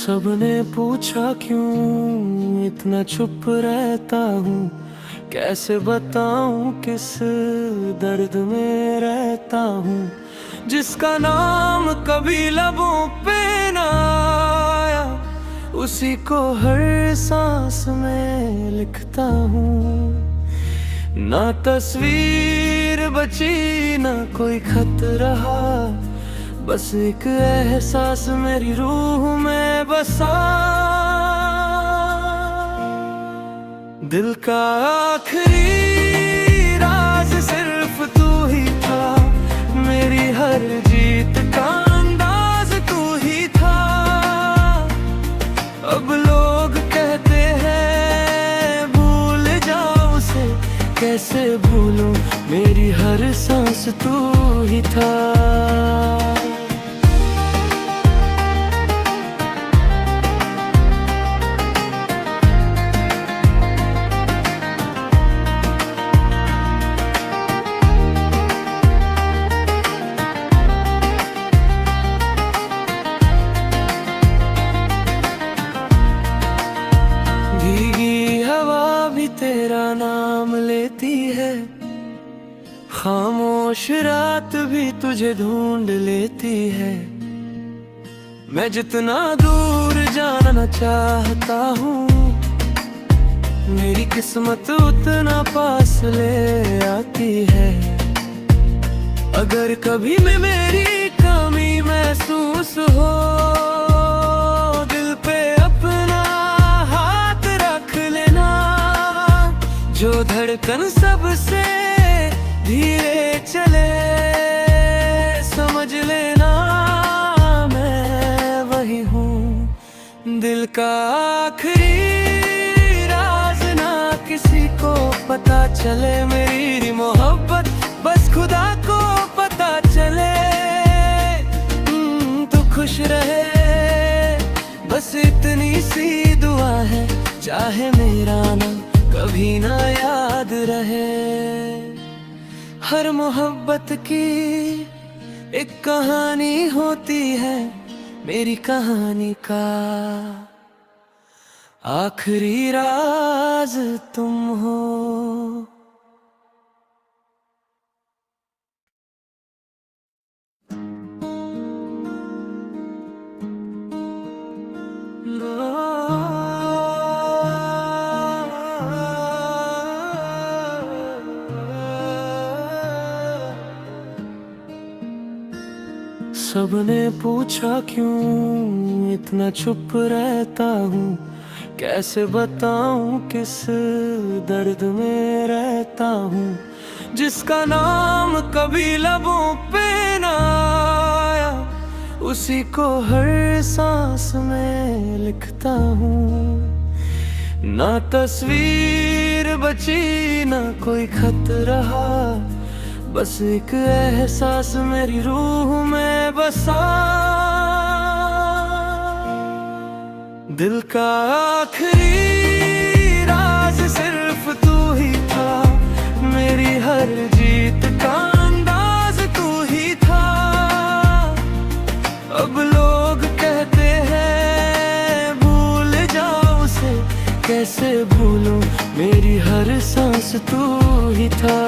सबने पूछा क्यों इतना चुप रहता हूँ, कैसे बताऊं किस दर्द में रहता हूँ, जिसका नाम कभी लबों पे ना आया, उसी को हर सांस में लिखता हूँ। ना तस्वीर बची ना कोई खत रहा, बस एक एहसास मेरी रूह में बसा। दिल का आखिरी राज सिर्फ तू ही था, मेरी हर जीत का अंदाज तू ही था। अब लोग कहते हैं भूल जाओ उसे, कैसे भूलूं, मेरी हर सांस तू ही था। भीगी हवा भी तेरा नाम लेती है, खामोश रात भी तुझे ढूंढ लेती है। मैं जितना दूर जाना चाहता हूँ, मेरी किस्मत उतना पास ले आती है। अगर कभी मैं मेरी कमी महसूस हो, दिल पे अपना हाथ रख लेना। जो धड़कन सबसे धीरे चले, समझ लेना मैं वही हूँ। दिल का आखिरी राज ना किसी को पता चले, मेरी मोहब्बत बस खुदा को पता चले। तू खुश रहे बस इतनी सी दुआ है, चाहे मेरा नाम कभी ना याद रहे। हर मोहब्बत की एक कहानी होती है, मेरी कहानी का आखिरी राज तुम हो। सबने पूछा क्यों इतना चुप रहता हूँ, कैसे बताऊं किस दर्द में रहता हूँ, जिसका नाम कभी लबों पे ना आया, उसी को हर सांस में लिखता हूँ। ना तस्वीर बची ना कोई खत रहा, बस एक एहसास मेरी रूह में बसा। दिल का आखिरी राज सिर्फ तू ही था, मेरी हर जीत का अंदाज तू ही था। अब लोग कहते हैं भूल जाओ उसे, कैसे भूलूं, मेरी हर सांस तू ही था।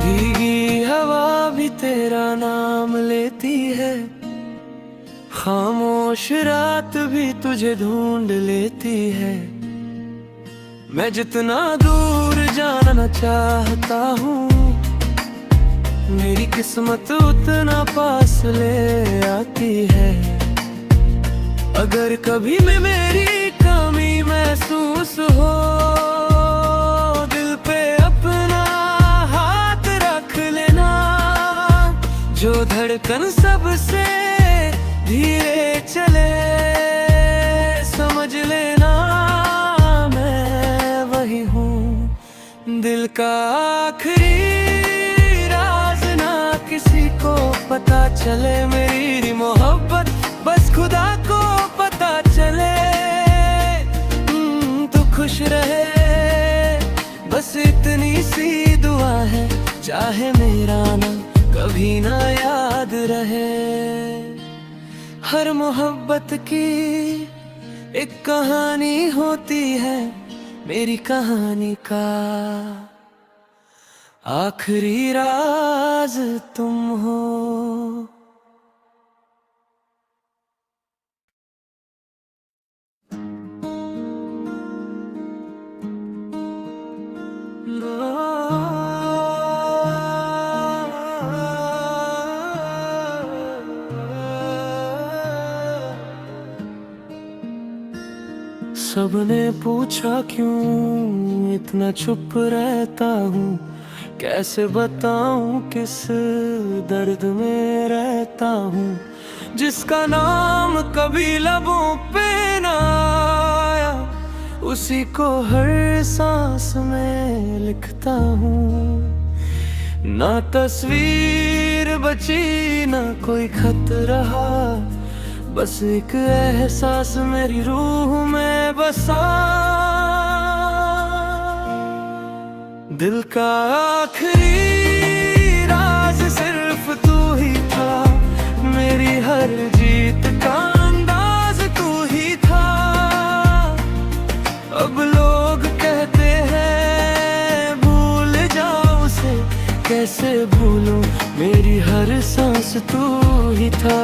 भीगी हवा भी तेरा नाम लेती है, खामोश रात भी तुझे ढूंढ लेती है। मैं जितना दूर जाना चाहता हूँ, मेरी किस्मत उतना पास ले आती है। अगर कभी मैं मेरी कमी महसूस हो, दिल पे अपना हाथ रख लेना। जो धड़कन सबसे धीरे चले, समझ लेना मैं वही हूँ। दिल का आखिरी राज को पता चले मेरी मोहब्बत, बस खुदा को पता चले। तू खुश रहे, बस इतनी सी दुआ है, चाहे मेरा नाम कभी ना याद रहे। हर मोहब्बत की एक कहानी होती है, मेरी कहानी का आखिरी राज तुम हो। सबने पूछा क्यों इतना चुप रहता हूँ, कैसे बताऊं किस दर्द में रहता हूँ, जिसका नाम कभी लबों पे ना आया, उसी को हर सांस में लिखता हूँ। ना तस्वीर बची ना कोई खत रहा, बस एक एहसास मेरी रूह में बसा। दिल का आखिरी राज सिर्फ तू ही था, मेरी हर जीत का अंदाज तू ही था। अब लोग कहते हैं भूल जाओ उसे, कैसे भूलूं, मेरी हर सांस तू ही था।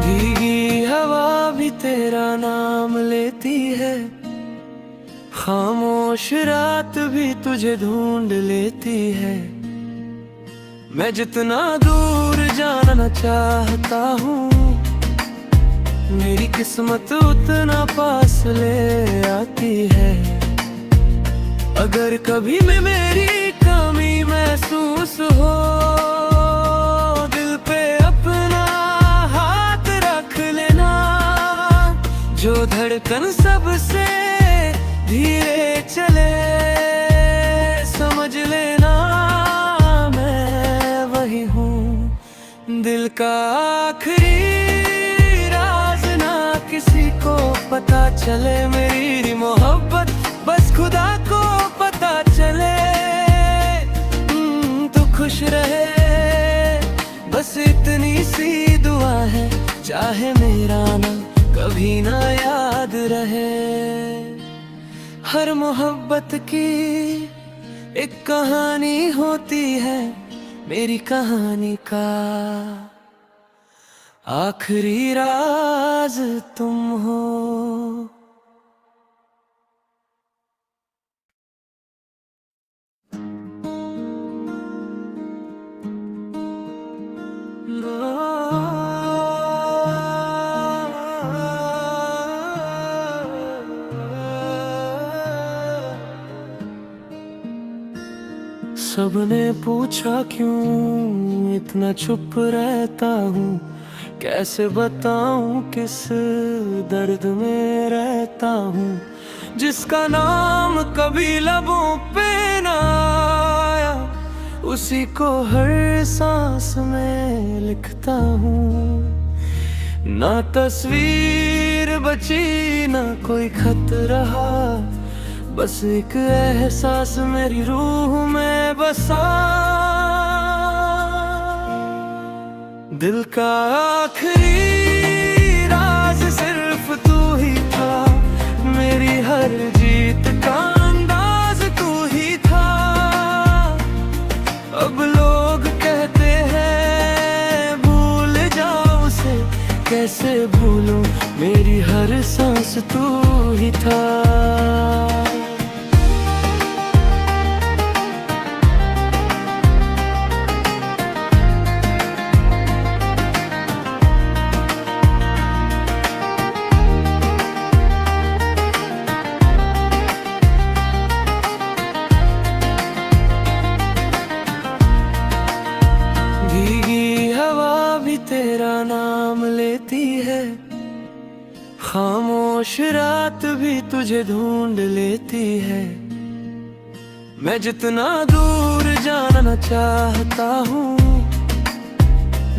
भीगी हवा भी तेरा नाम लेती है, खामोश रात भी तुझे ढूंढ लेती है। मैं जितना दूर जाना चाहता हूँ, मेरी किस्मत उतना पास ले आती है। अगर कभी मैं मेरी कमी महसूस हो, दिल पे अपना हाथ रख लेना। जो धड़कन सबसे धीरे चले, समझ लेना मैं वही हूँ। दिल का आखिरी राज ना किसी को पता चले, मेरी मोहब्बत बस खुदा को पता चले। तू खुश रहे, बस इतनी सी दुआ है, चाहे मेरा नाम कभी ना याद रहे। हर मोहब्बत की एक कहानी होती है, मेरी कहानी का आखिरी राज तुम हो। सबने पूछा क्यों इतना चुप रहता हूँ, कैसे बताऊं किस दर्द में रहता हूँ, जिसका नाम कभी लबों पे ना आया, उसी को हर सांस में लिखता हूँ। ना तस्वीर बची ना कोई खत रहा, बस एक एहसास मेरी रूह में बसा। दिल का आखिरी राज सिर्फ तू ही था, मेरी हर जीत का अंदाज तू ही था। अब लोग कहते हैं भूल जाओ उसे, कैसे भूलूं, मेरी हर सांस तू ही था। खामोश रात भी तुझे ढूंढ लेती है। मैं जितना दूर जाना चाहता हूँ,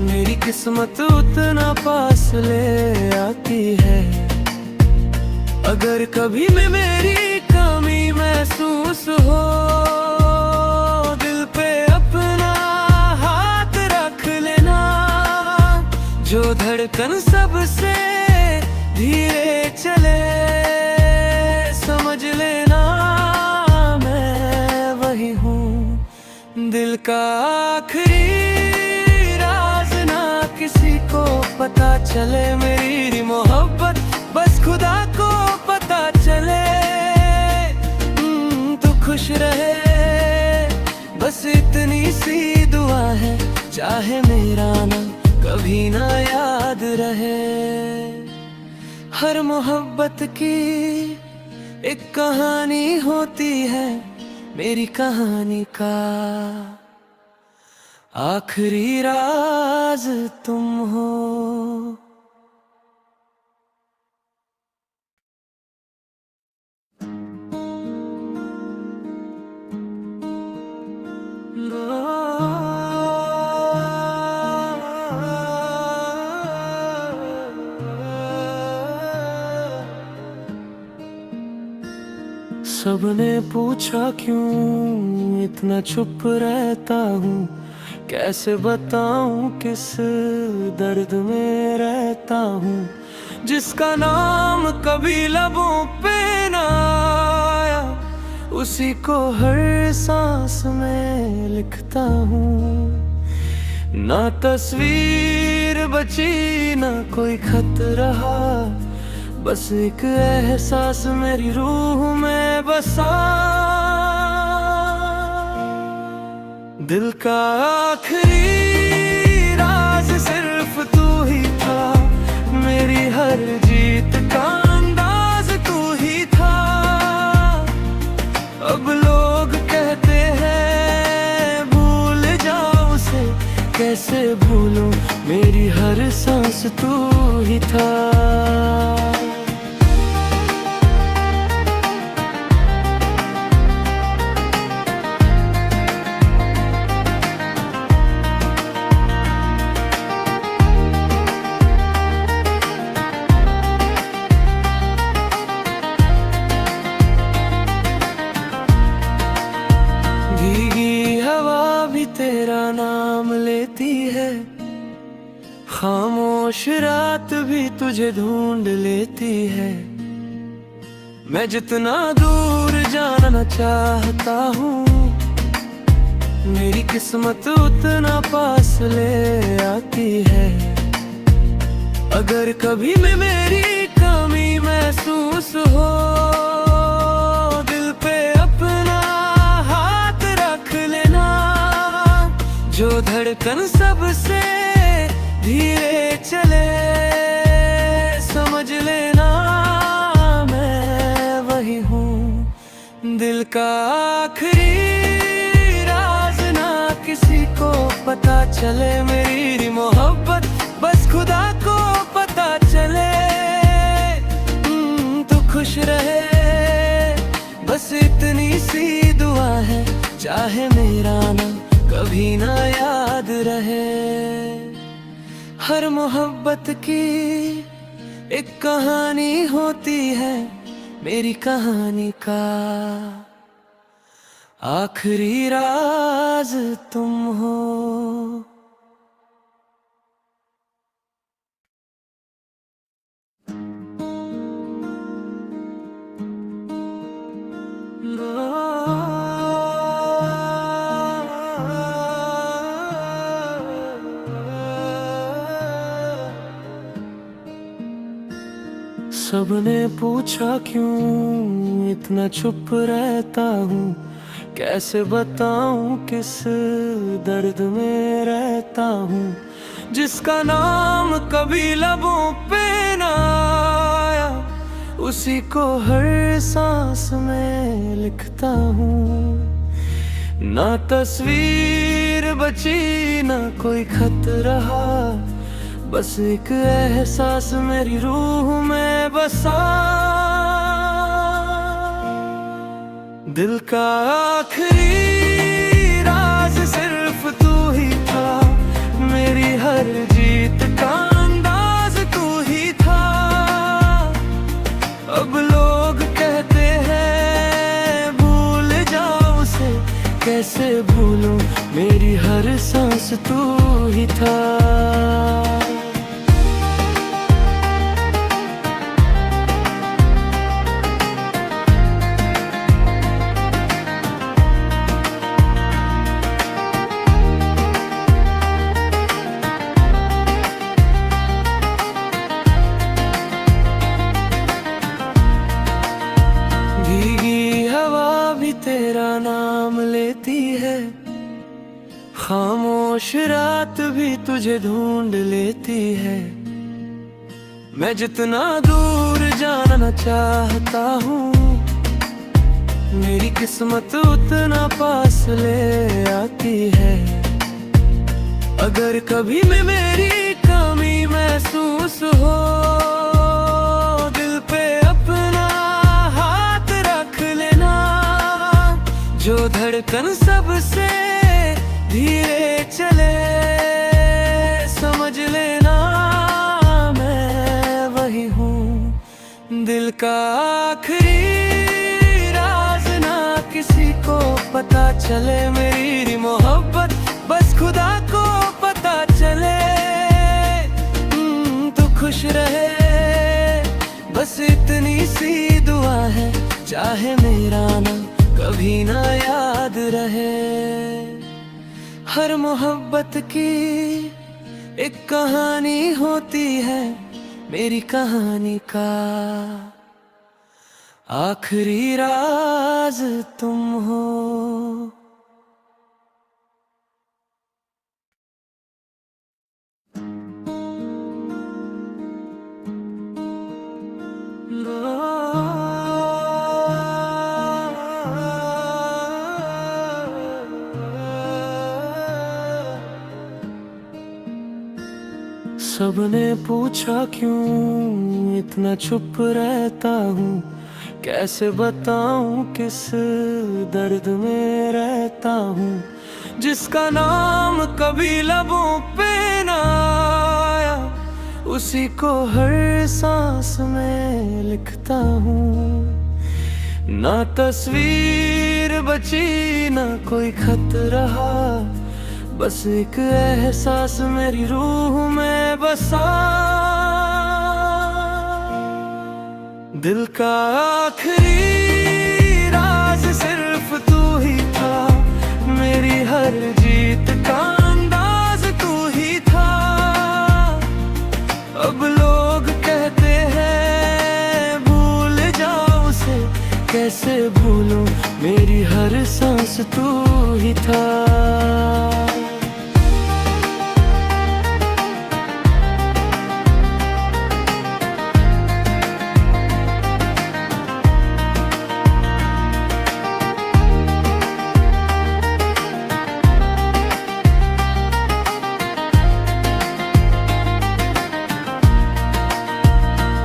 मेरी किस्मत उतना पास ले आती है। अगर कभी में मेरी कमी महसूस हो, दिल पे अपना हाथ रख लेना। जो धड़कन सबसे धीरे चले, समझ लेना मैं वही हूँ। दिल का आखिरी राज ना किसी को पता चले, मेरी मोहब्बत बस खुदा को पता चले। तू खुश रहे, बस इतनी सी दुआ है, चाहे मेरा नाम कभी ना याद रहे। हर मोहब्बत की एक कहानी होती है, मेरी कहानी का आखिरी राज तुम हो। सबने पूछा क्यों इतना चुप रहता हूँ, कैसे बताऊं किस दर्द में रहता हूँ। जिसका नाम कभी लबों पे ना आया, उसी को हर सांस में लिखता हूँ। ना तस्वीर बची ना कोई खत रहा, बस एक एहसास मेरी रूह में बसा। दिल का आखिरी राज सिर्फ तू ही था, मेरी हर जीत का अंदाज तू ही था। अब लोग कहते हैं भूल जाओ उसे, कैसे भूलूं, मेरी हर सांस तू ही था। भीगी हवा भी तेरा नाम लेती है, खामोश रात भी तुझे ढूंढ लेती है। मैं जितना दूर जाना चाहता हूँ, मेरी किस्मत उतना पास ले आती है। अगर कभी में मेरी कमी महसूस हो, दिल पे अपना हाथ रख लेना। जो धड़कन सबसे धीरे चले, समझ लेना मैं वही हूँ। दिल का आखिरी राज ना किसी को पता चले, मेरी मोहब्बत बस खुदा को पता चले। तू खुश रहे, बस इतनी सी दुआ है, चाहे मेरा नाम कभी ना याद रहे। हर मोहब्बत की एक कहानी होती है, मेरी कहानी का आखिरी राज तुम हो। सबने पूछा क्यों इतना चुप रहता हूँ, कैसे बताऊं किस दर्द में रहता हूँ। जिसका नाम कभी लबों पे ना आया, उसी को हर सांस में लिखता हूँ। ना तस्वीर बची ना कोई खत रहा, बस एक एहसास मेरी रूह में बसा। दिल का आखिरी राज सिर्फ तू ही था, मेरी हर जीत का अंदाज तू ही था। अब लोग कहते हैं भूल जाओ उसे, कैसे भूलूं मेरी हर सांस तू ही था। भीगी हवा भी तेरा नाम लेती है, खामोश रात भी तुझे ढूंढ लेती है। मैं जितना दूर जाना चाहता हूँ, मेरी किस्मत उतना पास ले आती है। अगर कभी में मेरी कमी महसूस हो, दिल पे अपना हाथ रख लेना। जो धड़कन सबसे धीरे चले, समझ लेना मैं वही हूँ। दिल का आखिरी राज ना किसी को पता चले, मेरी मोहब्बत बस खुदा को पता चले। तू खुश रहे बस इतनी सी दुआ है, चाहे मेरा नाम कभी ना याद रहे। हर मोहब्बत की एक कहानी होती है, मेरी कहानी का आखिरी राज तुम हो। सबने पूछा क्यों इतना चुप रहता हूँ, कैसे बताऊं किस दर्द में रहता हूँ। जिसका नाम कभी लबों पे ना आया, उसी को हर सांस में लिखता हूँ। ना तस्वीर बची ना कोई खत रहा, बस एक एहसास मेरी रूह में बसा। दिल का आखिरी राज सिर्फ तू ही था, मेरी हर जीत का अंदाज तू ही था। अब लोग कहते हैं भूल जाओ उसे, कैसे भूलूं मेरी हर सांस तू ही था।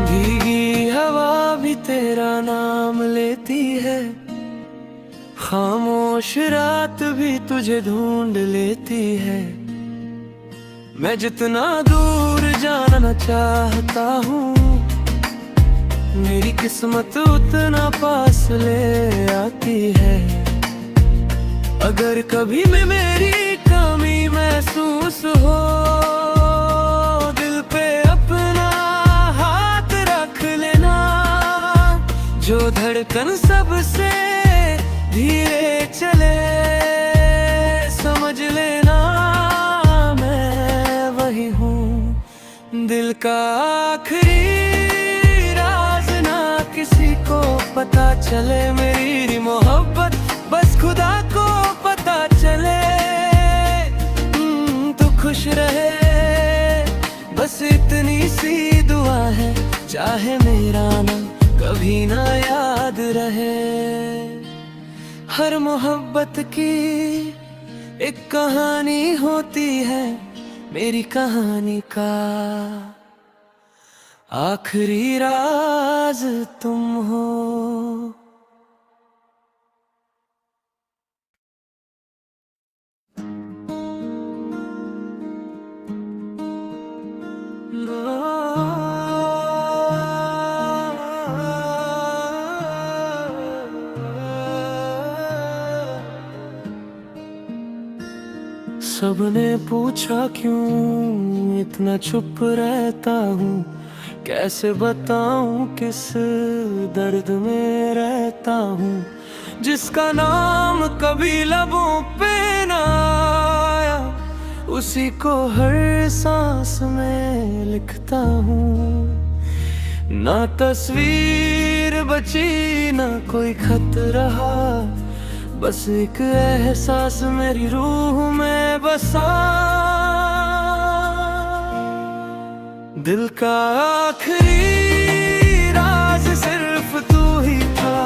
भीगी हवा भी तेरा नाम लेती है, खामोश रात भी तुझे ढूंढ लेती है। मैं जितना दूर जाना चाहता हूँ, मेरी किस्मत उतना पास ले आती है। अगर कभी में मेरी कमी महसूस हो, दिल पे अपना हाथ रख लेना। जो धड़कन सबसे धीरे चले, समझ लेना मैं वही हूँ। दिल का आखिरी राज ना किसी को पता चले, मेरी मोहब्बत बस खुदा को पता चले। तू खुश रहे बस इतनी सी दुआ है, चाहे मेरा नाम कभी ना याद रहे। हर मोहब्बत की एक कहानी होती है, मेरी कहानी का आखिरी राज तुम हो। सबने पूछा क्यों इतना चुप रहता हूँ, कैसे बताऊं किस दर्द में रहता हूँ, जिसका नाम कभी लबों पे ना आया, उसी को हर सांस में लिखता हूँ। ना तस्वीर बची ना कोई खत रहा, बस एक एहसास मेरी रूह में बसा। दिल का आखिरी राज सिर्फ तू ही था,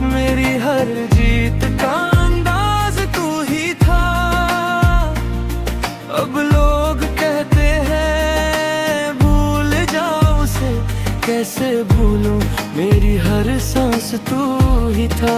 मेरी हर जीत का अंदाज तू ही था। अब लोग कहते हैं भूल जाओ उसे, कैसे भूलूं मेरी हर सांस तू ही था।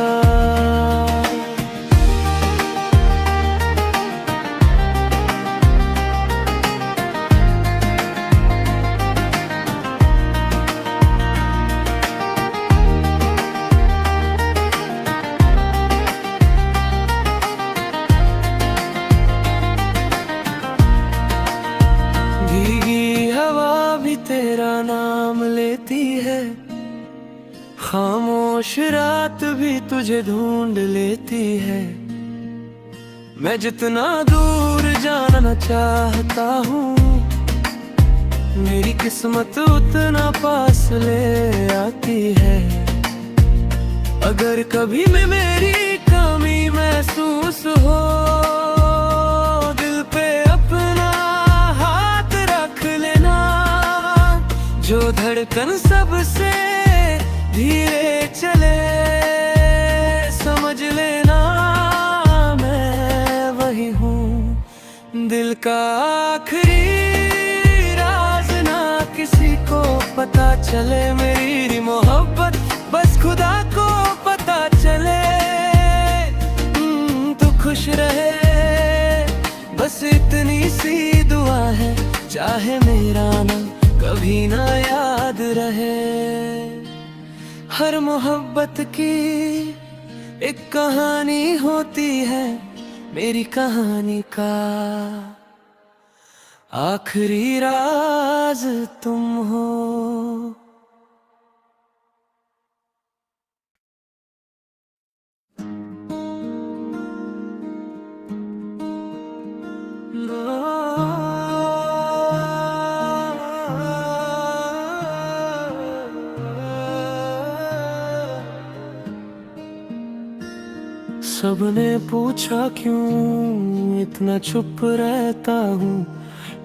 भीगी हवा भी तेरा नाम लेती है, खामोश रात भी तुझे ढूंढ लेती है। मैं जितना दूर जाना चाहता हूँ, मेरी किस्मत उतना पास ले आती है। अगर कभी मैं मेरी कमी महसूस हो, दिल पे अपना हाथ रख लेना। जो धड़कन सबसे धीरे चले, समझ लेना मैं वही हूँ। दिल का आखिरी राज ना किसी को पता चले, मेरी मोहब्बत बस खुदा को पता चले। तू खुश रहे बस इतनी सी दुआ है, चाहे मेरा नाम कभी ना याद रहे। हर मोहब्बत की एक कहानी होती है, मेरी कहानी का आखिरी राज तुम हो। सबने पूछा क्यों इतना चुप रहता हूँ,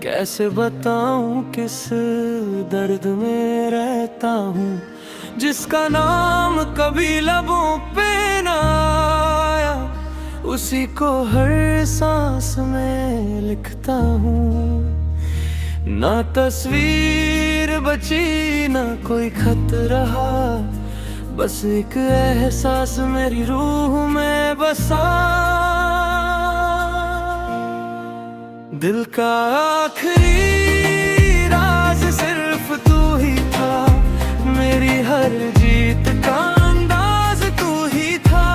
कैसे बताऊं किस दर्द में रहता हूँ, जिसका नाम कभी लबों पे ना आया, उसी को हर सांस में लिखता हूँ। ना तस्वीर बची ना कोई खत रहा, बस एक एहसास मेरी रूह में बसा। दिल का आखिरी राज सिर्फ तू ही था, मेरी हर जीत का अंदाज तू ही था।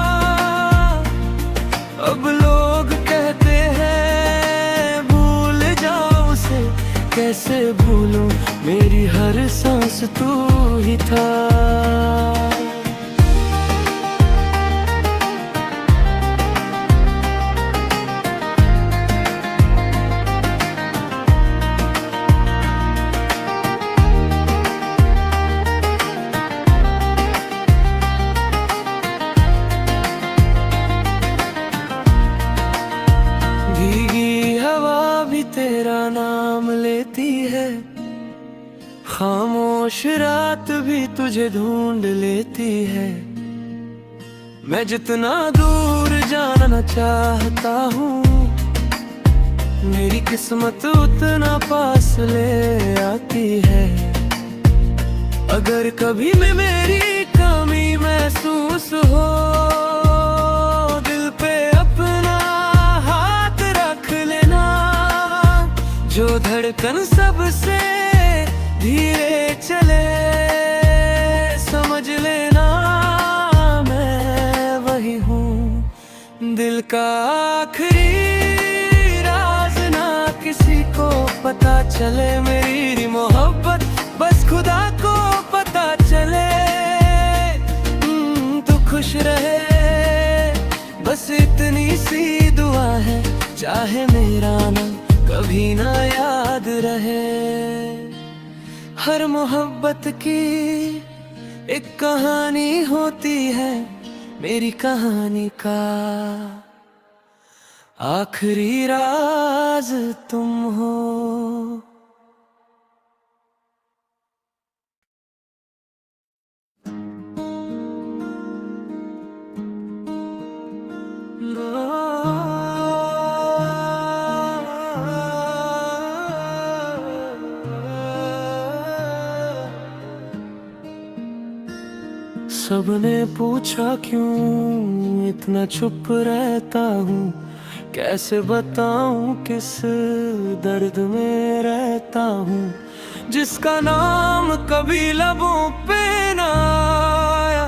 अब लोग कहते हैं भूल जाओ उसे, कैसे भूलूं मेरी हर सांस तू ही था। भीगी हवा भी तेरा नाम लेती है, खामोश रात भी तुझे ढूंढ लेती है। मैं जितना दूर जाना चाहता हूँ, मेरी किस्मत उतना पास ले आती है। अगर कभी में मेरी कमी महसूस हो, दिल पे अपना हाथ रख लेना। जो धड़कन सबसे धीरे चले, समझ लेना मैं वही हूँ। दिल का आखिरी राज ना किसी को पता चले, मेरी मोहब्बत बस खुदा को पता चले। तू खुश रहे, बस इतनी सी दुआ है, चाहे मेरा नाम कभी ना याद रहे। हर मोहब्बत की एक कहानी होती है, मेरी कहानी का आखिरी राज तुम हो। सबने पूछा क्यों इतना चुप रहता हूँ, कैसे बताऊं किस दर्द में रहता हूँ। जिसका नाम कभी लबों पे ना आया,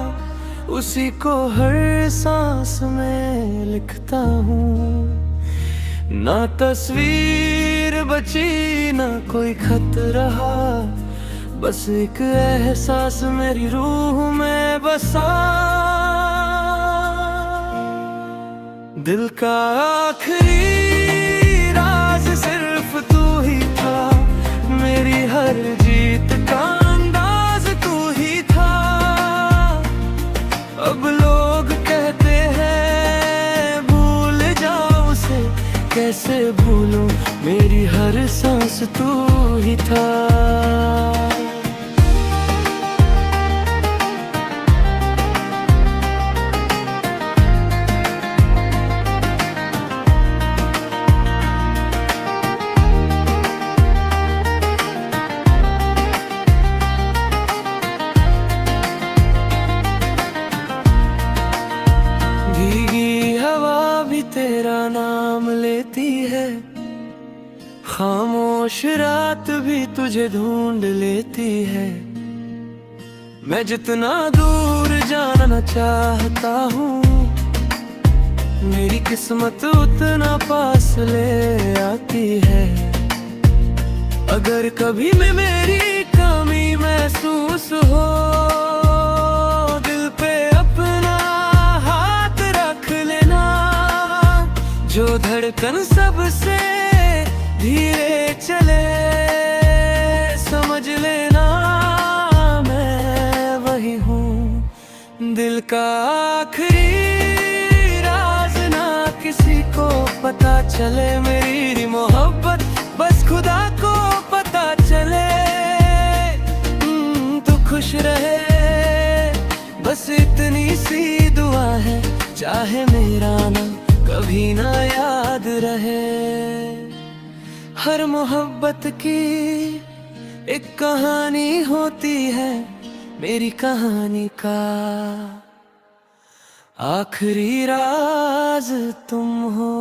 उसी को हर सांस में लिखता हूँ। ना तस्वीर बची ना कोई खत रहा, बस एक एहसास मेरी रूह में बसा। दिल का आखिरी राज सिर्फ तू ही था, मेरी हर जीत का अंदाज तू ही था। अब लोग कहते हैं भूल जाओ उसे, कैसे भूलूं, मेरी हर सांस तू ही था। भीगी हवा भी तेरा नाम लेती है, खामोश रात भी तुझे ढूंढ लेती है। मैं जितना दूर जाना चाहता हूँ, मेरी किस्मत उतना पास ले आती है। अगर कभी में मेरी कमी महसूस हो, दिल पे अपना हाथ रख लेना। जो धड़कन सबसे धीरे चले, समझ लेना मैं वही हूँ। दिल का आखिरी राज ना किसी को पता चले, मेरी मोहब्बत बस खुदा को पता चले। तू खुश रहे, बस इतनी सी दुआ है, चाहे मेरा नाम कभी ना याद रहे। हर मोहब्बत की एक कहानी होती है, मेरी कहानी का आखिरी राज तुम हो।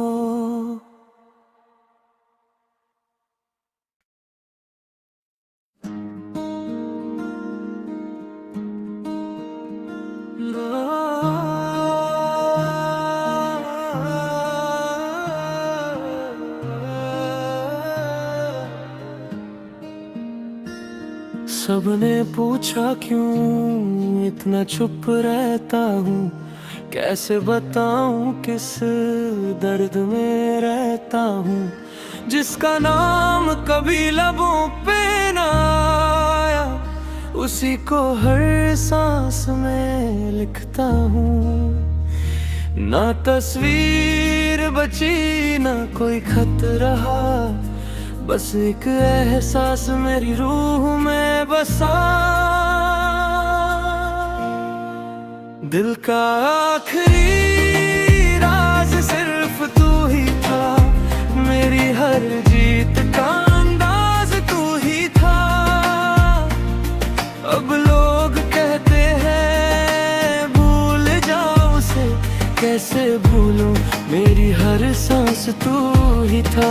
सबने पूछा क्यों इतना चुप रहता हूँ, कैसे बताऊं किस दर्द में रहता हूँ। जिसका नाम कभी लबों पे ना आया, उसी को हर सांस में लिखता हूँ। ना तस्वीर बची ना कोई खत रहा, बस एक एहसास मेरी रूह में बसा। दिल का आखिरी राज सिर्फ तू ही था, मेरी हर जीत का अंदाज तू ही था। अब कैसे भूलूं, मेरी हर सांस तू ही था।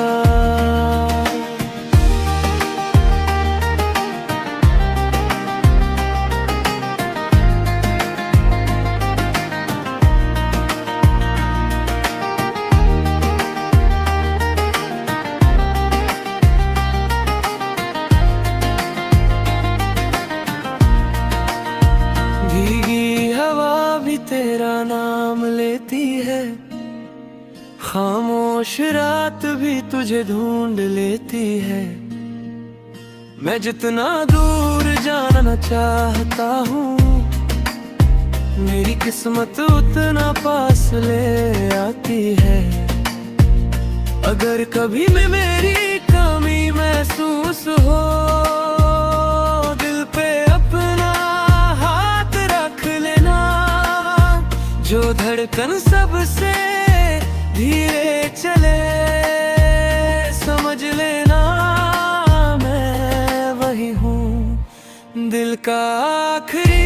भीगी हवा भी तेरा नाम लेती है, खामोश रात भी तुझे ढूंढ लेती है। मैं जितना दूर जाना चाहता हूँ, मेरी किस्मत उतना पास ले आती है। अगर कभी में मेरी कमी महसूस हो, दिल पे अपना हाथ रख लेना। जो धड़कन सबसे धीरे चले, समझ लेना मैं वही हूँ। दिल का आखिरी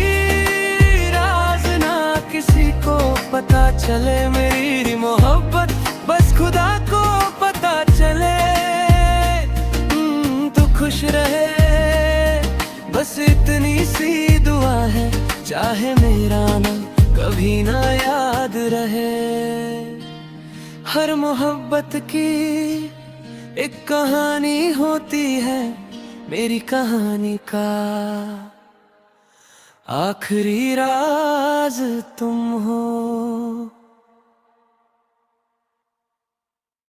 राज ना किसी को पता चले, मेरी मोहब्बत बस खुदा को पता चले। तू खुश रहे, बस इतनी सी दुआ है, चाहे मेरा नाम कभी ना याद रहे। हर मोहब्बत की एक कहानी होती है, मेरी कहानी का आखिरी राज तुम हो।